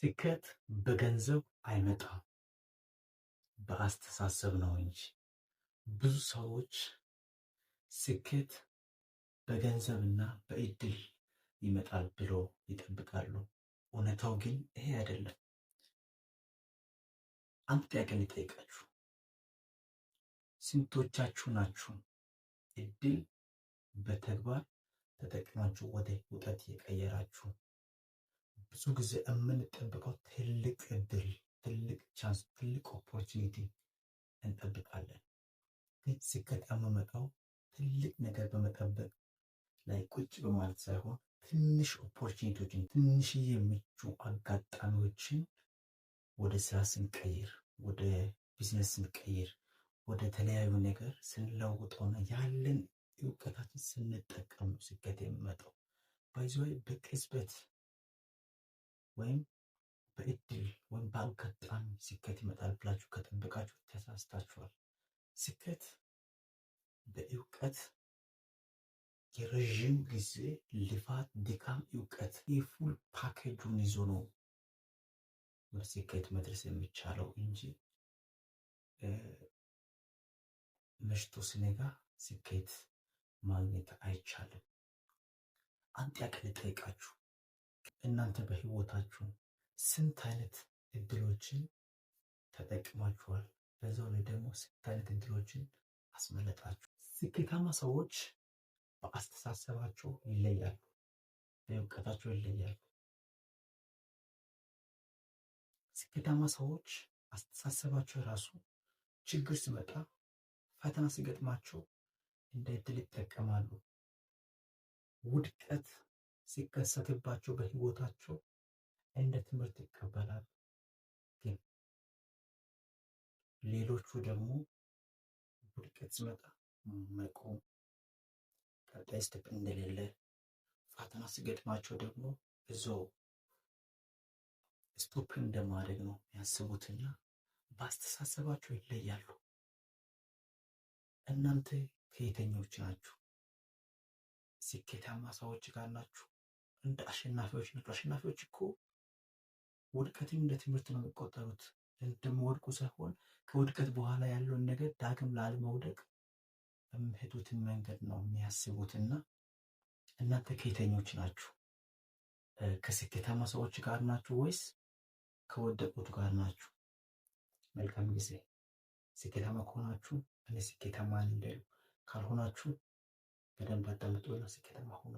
ስኬት በገንዘብ አይመጣም፣ በአስተሳሰብ ነው እንጂ። ብዙ ሰዎች ስኬት በገንዘብና በእድል ይመጣል ብሎ ይጠብቃሉ። እውነታው ግን ይሄ አይደለም። አንድ ጥያቄ ልጠይቃችሁ። ስንቶቻችሁ ናችሁ እድል በተግባር ተጠቅማችሁ ወደ እውቀት የቀየራችሁ? ብዙ ጊዜ የምንጠብቀው ትልቅ እድል፣ ትልቅ ቻንስ፣ ትልቅ ኦፖርቹኒቲ እንጠብቃለን። ግን ስኬት የሚመጣው ትልቅ ነገር በመጠበቅ ላይ ቁጭ በማለት ሳይሆን ትንሽ ኦፖርቹኒቲዎችን፣ ትንሽዬ ምቹ አጋጣሚዎችን ወደ ስራ ስንቀይር፣ ወደ ቢዝነስ ስንቀይር፣ ወደ ተለያዩ ነገር ስንለውጠውና ያለን እውቀታችን ስንጠቀም ነው ስኬት የሚመጣው። ባይዘዌ በቅጽበት ወይም በእድል ወይም በአጋጣሚ ስኬት ይመጣል ብላችሁ ከጠበቃችሁ ተሳስታችኋል። ስኬት በእውቀት የረዥም ጊዜ ልፋት፣ ድካም፣ እውቀት የፉል ፓኬጁን ይዞ ነው ወደ ስኬት መድረስ የሚቻለው እንጂ መሽቶ ሲነጋ ስኬት ማግኘት አይቻልም። አንድ ጥያቄ ልጠይቃችሁ። እናንተ በህይወታችሁ ስንት አይነት እድሎችን ተጠቅማችኋል? በዛው ላይ ደግሞ ስንት አይነት እድሎችን አስመለጣችሁ? ስኬታማ ሰዎች በአስተሳሰባቸው ይለያሉ፣ በእውቀታቸው ይለያሉ። ስኬታማ ሰዎች አስተሳሰባቸው ራሱ ችግር ሲመጣ፣ ፈተና ሲገጥማቸው እንደ እድል ይጠቀማሉ። ውድቀት ሲከሰትባቸው በህይወታቸው እንደ ትምህርት ይቀበላሉ። ግን ሌሎቹ ደግሞ ውድቀት ሲመጣ መቆም፣ ቀጣይ ስቴፕ እንደሌለ፣ ፈተና ሲገጥማቸው ደግሞ እዛው ስቶፕ እንደማድረግ ነው ያስቡትና በአስተሳሰባቸው ይለያሉ። እናንተ ከየትኞች ናችሁ? ስኬታማ ሰዎች ጋር ናችሁ? እንደ አሸናፊዎች ናችሁ? አሸናፊዎች እኮ ውድቀትን እንደ ትምህርት ነው የሚቆጠሩት። እንደሚወድቁ ሳይሆን ከውድቀት በኋላ ያለውን ነገር ዳግም ላለመውደቅ የሚሄዱትን መንገድ ነው የሚያስቡትና እናንተ ከየትኞች ናችሁ? ከስኬታማ ሰዎች ጋር ናችሁ ወይስ ከወደቁት ጋር ናችሁ? መልካም ጊዜ። ስኬታማ ከሆናችሁ እኔ ስኬታማ ነኝ፣ ካልሆናችሁ በደንብ አዳምጡና ስኬታማ ሁኑ።